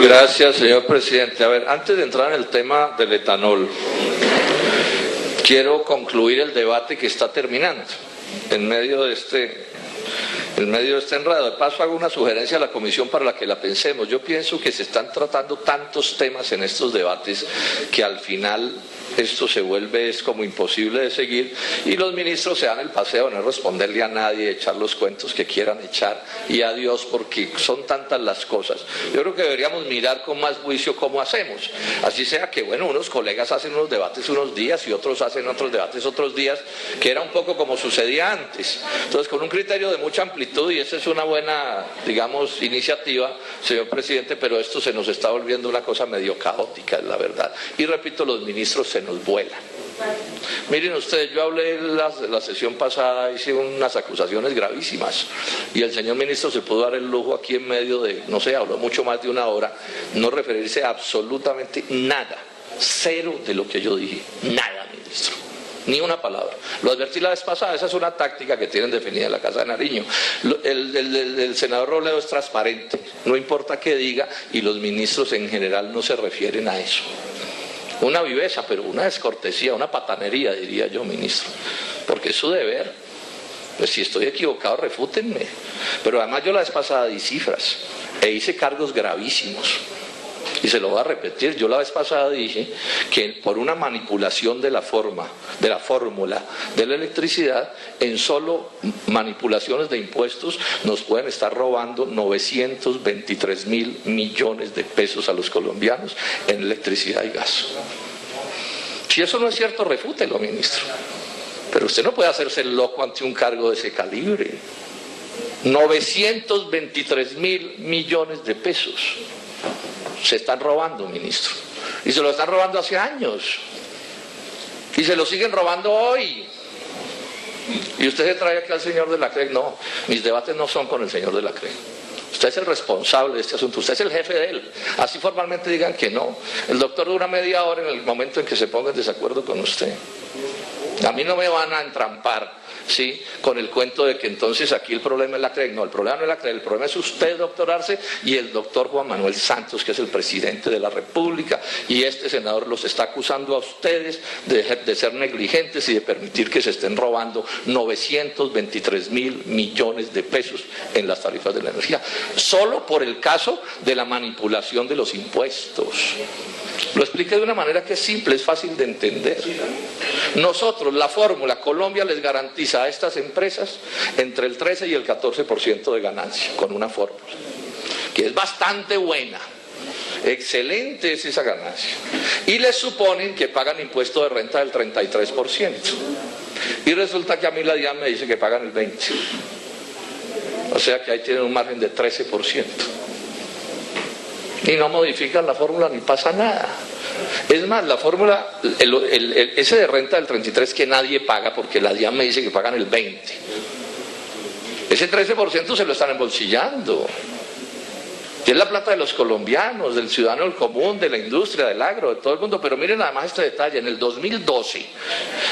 Gracias, señor presidente. A ver, antes de entrar en el tema del etanol, quiero concluir el debate que está terminando en medio de este enredo. De paso, hago una sugerencia a la comisión para la que la pensemos. Yo pienso que se están tratando tantos temas en estos debates que al final esto se vuelve como imposible de seguir y los ministros se dan el paseo de no responderle a nadie, echar los cuentos que quieran echar y adiós, porque son tantas las cosas. Yo creo que deberíamos mirar con más juicio cómo hacemos. Así sea que, bueno, unos colegas hacen unos debates unos días y otros hacen otros debates otros días, que era un poco como sucedía antes. Entonces, con un criterio de mucha amplitud, y esa es una buena, digamos, iniciativa, señor presidente, pero esto se nos está volviendo una cosa medio caótica, es la verdad. Y repito, los ministros se nos vuelan. Miren ustedes, yo hablé la sesión pasada, hice unas acusaciones gravísimas y el señor ministro se pudo dar el lujo aquí en medio de, no sé, habló mucho más de una hora, no referirse a absolutamente nada, cero de lo que yo dije, nada, ministro. Ni una palabra. Lo advertí la vez pasada, esa es una táctica que tienen definida en la Casa de Nariño. El senador Robledo es transparente, no importa qué diga, y los ministros en general no se refieren a eso. Una viveza, pero una descortesía, una patanería, diría yo, ministro, porque es su deber. Pues si estoy equivocado, refútenme. Pero además yo la vez pasada di cifras e hice cargos gravísimos. Y se lo voy a repetir, yo la vez pasada dije que por una manipulación de la fórmula de la electricidad, en solo manipulaciones de impuestos nos pueden estar robando 923.000 millones de pesos a los colombianos en electricidad y gas. Si eso no es cierto, refútelo, ministro. Pero usted no puede hacerse el loco ante un cargo de ese calibre. 923.000 millones de pesos. Se están robando, ministro, y se lo están robando hace años y se lo siguen robando hoy, y usted se trae aquí al señor de la CREG. No, mis debates no son con el señor de la CREG. Usted es el responsable de este asunto, usted es el jefe de él, así formalmente digan que no. El doctor dura media hora en el momento en que se ponga en desacuerdo con usted. A mí no me van a entrampar, ¿sí?, con el cuento de que entonces aquí el problema es la CREG. No, el problema no es la CREG, el problema es usted, doctor Arce, y el doctor Juan Manuel Santos, que es el presidente de la República, y este senador los está acusando a ustedes de ser negligentes y de permitir que se estén robando 923.000 millones de pesos en las tarifas de la energía, solo por el caso de la manipulación de los impuestos. Lo expliqué de una manera que es simple, es fácil de entender. Nosotros, la fórmula, Colombia les garantiza a estas empresas entre el 13 y el 14% de ganancia, con una fórmula, que es bastante buena. Excelente es esa ganancia. Y les suponen que pagan impuesto de renta del 33%. Y resulta que a mí la DIAN me dice que pagan el 20%. O sea que ahí tienen un margen de 13%. Y no modifican la fórmula ni pasa nada. Es más, la fórmula, ese de renta del 33% que nadie paga, porque la DIAN me dice que pagan el 20%. Ese 13% se lo están embolsillando. Y es la plata de los colombianos, del ciudadano del común, de la industria, del agro, de todo el mundo. Pero miren además este detalle, en el 2012,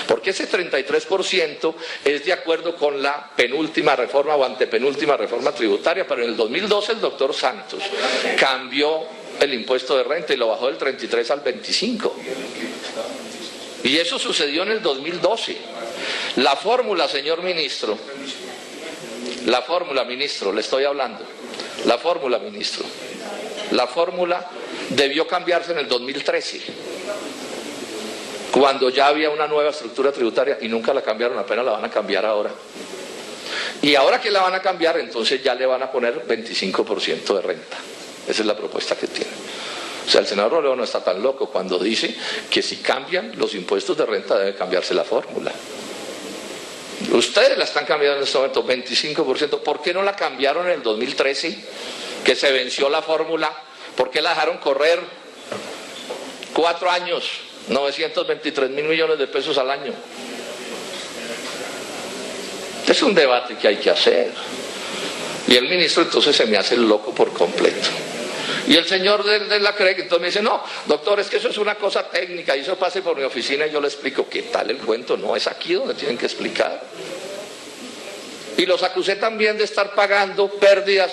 porque ese 33% es de acuerdo con la penúltima reforma o antepenúltima reforma tributaria, pero en el 2012 el doctor Santos cambió el impuesto de renta y lo bajó del 33 al 25. Y eso sucedió en el 2012. La fórmula, señor ministro, la fórmula, ministro, le estoy hablando. La fórmula, ministro, la fórmula debió cambiarse en el 2013, cuando ya había una nueva estructura tributaria, y nunca la cambiaron, apenas la van a cambiar ahora. Y ahora que la van a cambiar, entonces ya le van a poner 25% de renta. Esa es la propuesta que tienen. O sea, el senador Robledo no está tan loco cuando dice que si cambian los impuestos de renta debe cambiarse la fórmula. Ustedes la están cambiando en este momento, 25%. ¿Por qué no la cambiaron en el 2013, que se venció la fórmula? ¿Por qué la dejaron correr 4 años, 923.000 millones de pesos al año? Es un debate que hay que hacer. Y el ministro entonces se me hace el loco por completo. Y el señor de la CREG entonces me dice, no, doctor, es que eso es una cosa técnica y eso pase por mi oficina y yo le explico. ¿Qué tal el cuento? No, es aquí donde tienen que explicar. Y los acusé también de estar pagando pérdidas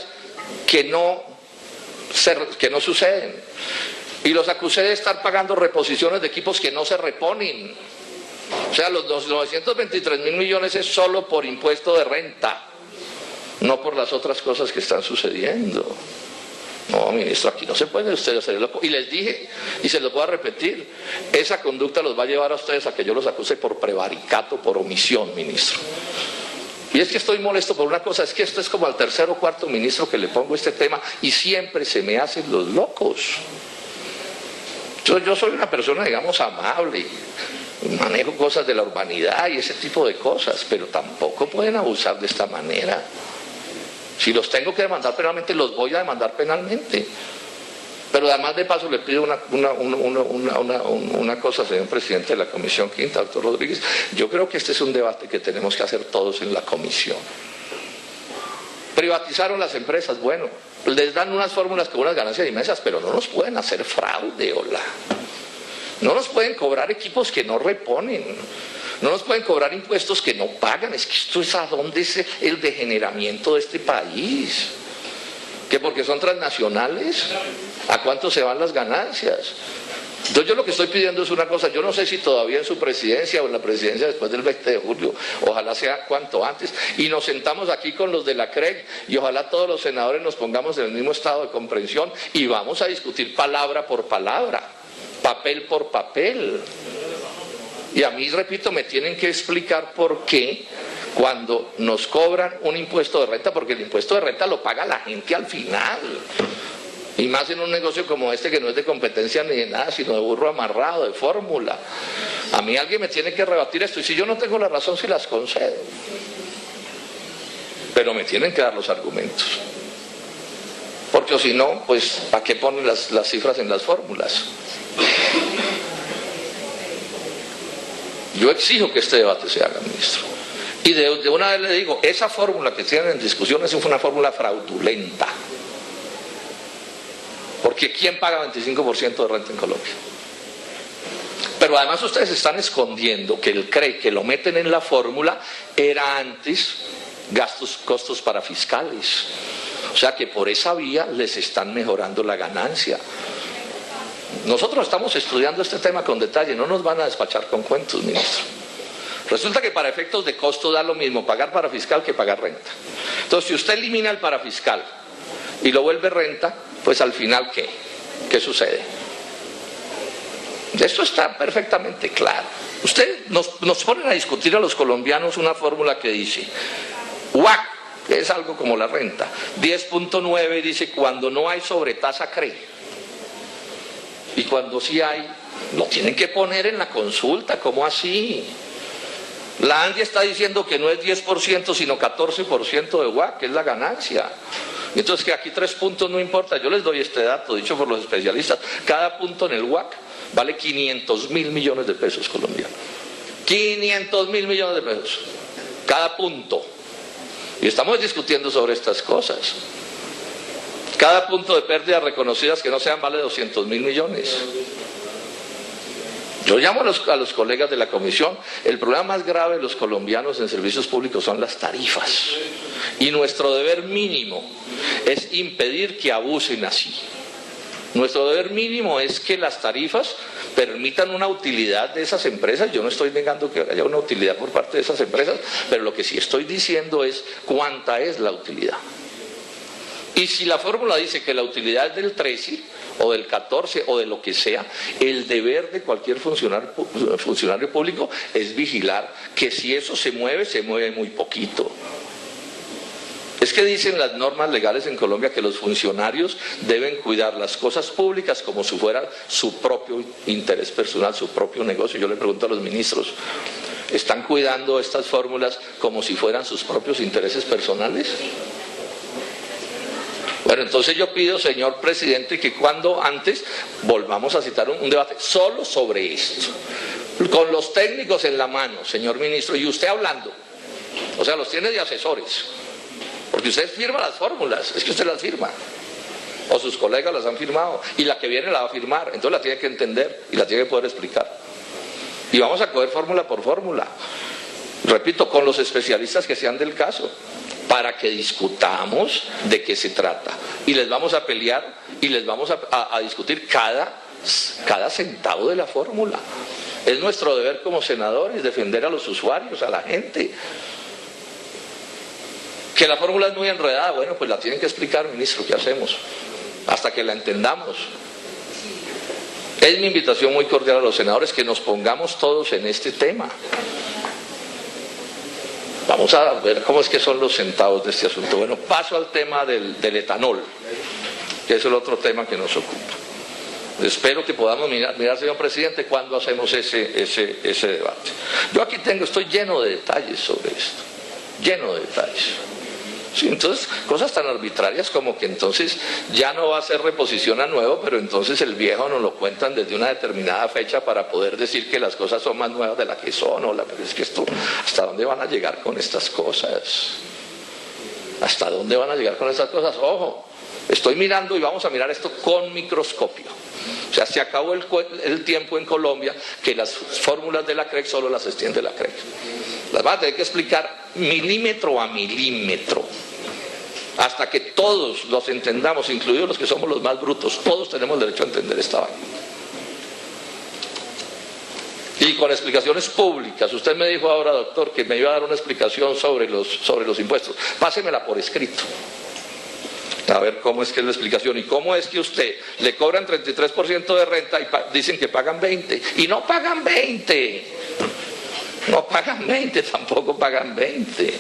que no que no suceden. Y los acusé de estar pagando reposiciones de equipos que no se reponen. O sea, los 923.000 millones es solo por impuesto de renta, no por las otras cosas que están sucediendo. No, ministro, aquí no se puede usted hacer loco. Y les dije, y se los voy a repetir, esa conducta los va a llevar a ustedes a que yo los acuse por prevaricato, por omisión, ministro. Y es que estoy molesto por una cosa, es que esto es como al tercer o cuarto ministro que le pongo este tema y siempre se me hacen los locos. Yo soy una persona, digamos, amable, manejo cosas de la urbanidad y ese tipo de cosas, pero tampoco pueden abusar de esta manera. Si los tengo que demandar penalmente, los voy a demandar penalmente. Pero además de paso le pido una cosa, señor presidente de la Comisión Quinta, doctor Rodríguez. Yo creo que este es un debate que tenemos que hacer todos en la comisión. Privatizaron las empresas, bueno, les dan unas fórmulas con unas ganancias inmensas, pero no nos pueden hacer fraude, hola. No nos pueden cobrar equipos que no reponen. No nos pueden cobrar impuestos que no pagan. Es que esto es a dónde es el degeneramiento de este país. ¿Que porque son transnacionales? ¿A cuánto se van las ganancias? Entonces yo lo que estoy pidiendo es una cosa, yo no sé si todavía en su presidencia o en la presidencia después del 20 de julio, ojalá sea cuanto antes, y nos sentamos aquí con los de la CREG y ojalá todos los senadores nos pongamos en el mismo estado de comprensión y vamos a discutir palabra por palabra, papel por papel. Y a mí, repito, me tienen que explicar por qué cuando nos cobran un impuesto de renta, porque el impuesto de renta lo paga la gente al final. Y más en un negocio como este que no es de competencia ni de nada, sino de burro amarrado, de fórmula. A mí alguien me tiene que rebatir esto y si yo no tengo la razón, sí las concedo. Pero me tienen que dar los argumentos. Porque si no, pues ¿para qué ponen las cifras en las fórmulas? Yo exijo que este debate se haga, ministro. Y de una vez le digo, esa fórmula que tienen en discusión es una fórmula fraudulenta. Porque ¿quién paga 25% de renta en Colombia? Pero además ustedes están escondiendo que el CREI que lo meten en la fórmula era antes costos para fiscales. O sea que por esa vía les están mejorando la ganancia. Nosotros estamos estudiando este tema con detalle, no nos van a despachar con cuentos, ministro. Resulta que para efectos de costo da lo mismo pagar para fiscal que pagar renta. Entonces, si usted elimina el parafiscal y lo vuelve renta, pues al final, ¿qué? ¿Qué sucede? Esto está perfectamente claro. Ustedes nos ponen a discutir a los colombianos una fórmula que dice, UAC, que es algo como la renta, 10.9 dice, cuando no hay sobretasa CREI. Y cuando sí hay, lo tienen que poner en la consulta, ¿cómo así? La ANDI está diciendo que no es 10%, sino 14% de UAC, que es la ganancia. Entonces que aquí 3 puntos no importa, yo les doy este dato, dicho por los especialistas, cada punto en el UAC vale 500.000 millones de pesos colombianos. 500.000 millones de pesos, cada punto. Y estamos discutiendo sobre estas cosas. Cada punto de pérdidas reconocidas que no sean vale 200.000 millones. Yo llamo a los colegas de la comisión, el problema más grave de los colombianos en servicios públicos son las tarifas. Y nuestro deber mínimo es impedir que abusen así. Nuestro deber mínimo es que las tarifas permitan una utilidad de esas empresas. Yo no estoy negando que haya una utilidad por parte de esas empresas, pero lo que sí estoy diciendo es cuánta es la utilidad. Y si la fórmula dice que la utilidad es del 13 o del 14 o de lo que sea, el deber de cualquier funcionario público es vigilar que si eso se mueve muy poquito. Es que dicen las normas legales en Colombia que los funcionarios deben cuidar las cosas públicas como si fuera su propio interés personal, su propio negocio. Yo le pregunto a los ministros, ¿están cuidando estas fórmulas como si fueran sus propios intereses personales? Bueno, entonces yo pido, señor presidente, que cuando antes volvamos a citar un debate solo sobre esto, con los técnicos en la mano, señor ministro, y usted hablando, o sea, los tiene de asesores, porque usted firma las fórmulas, es que usted las firma, o sus colegas las han firmado, y la que viene la va a firmar, entonces la tiene que entender y la tiene que poder explicar. Y vamos a coger fórmula por fórmula, repito, con los especialistas que sean del caso. para que discutamos de qué se trata. Y les vamos a pelear y les vamos a discutir cada centavo de la fórmula. Es nuestro deber como senadores defender a los usuarios, a la gente. Que la fórmula es muy enredada, bueno, pues la tienen que explicar, ministro, ¿qué hacemos? Hasta que la entendamos. Es mi invitación muy cordial a los senadores que nos pongamos todos en este tema. Vamos a ver cómo es que son los centavos de este asunto. Bueno, paso al tema del etanol, que es el otro tema que nos ocupa. Espero que podamos mirar, señor presidente, cuándo hacemos ese debate. Yo aquí estoy lleno de detalles sobre esto, lleno de detalles. Sí, entonces, cosas tan arbitrarias como que entonces ya no va a ser reposición a nuevo, pero entonces el viejo nos lo cuentan desde una determinada fecha para poder decir que las cosas son más nuevas de las que son. Pero es que esto, ¿hasta dónde van a llegar con estas cosas? ¿Hasta dónde van a llegar con estas cosas? Ojo, estoy mirando y vamos a mirar esto con microscopio. O sea, se acabó el tiempo en Colombia que las fórmulas de la CREC solo las extiende la CREC. Las van a tener que explicar milímetro a milímetro, hasta que todos los entendamos, incluidos los que somos los más brutos. Todos tenemos derecho a entender esta vaina. Y con explicaciones públicas. Usted me dijo ahora, doctor, que me iba a dar una explicación sobre los impuestos. Pásemela por escrito. A ver cómo es que es la explicación y cómo es que usted le cobran 33% de renta y dicen que pagan 20 y no pagan 20. No pagan 20, tampoco pagan 20.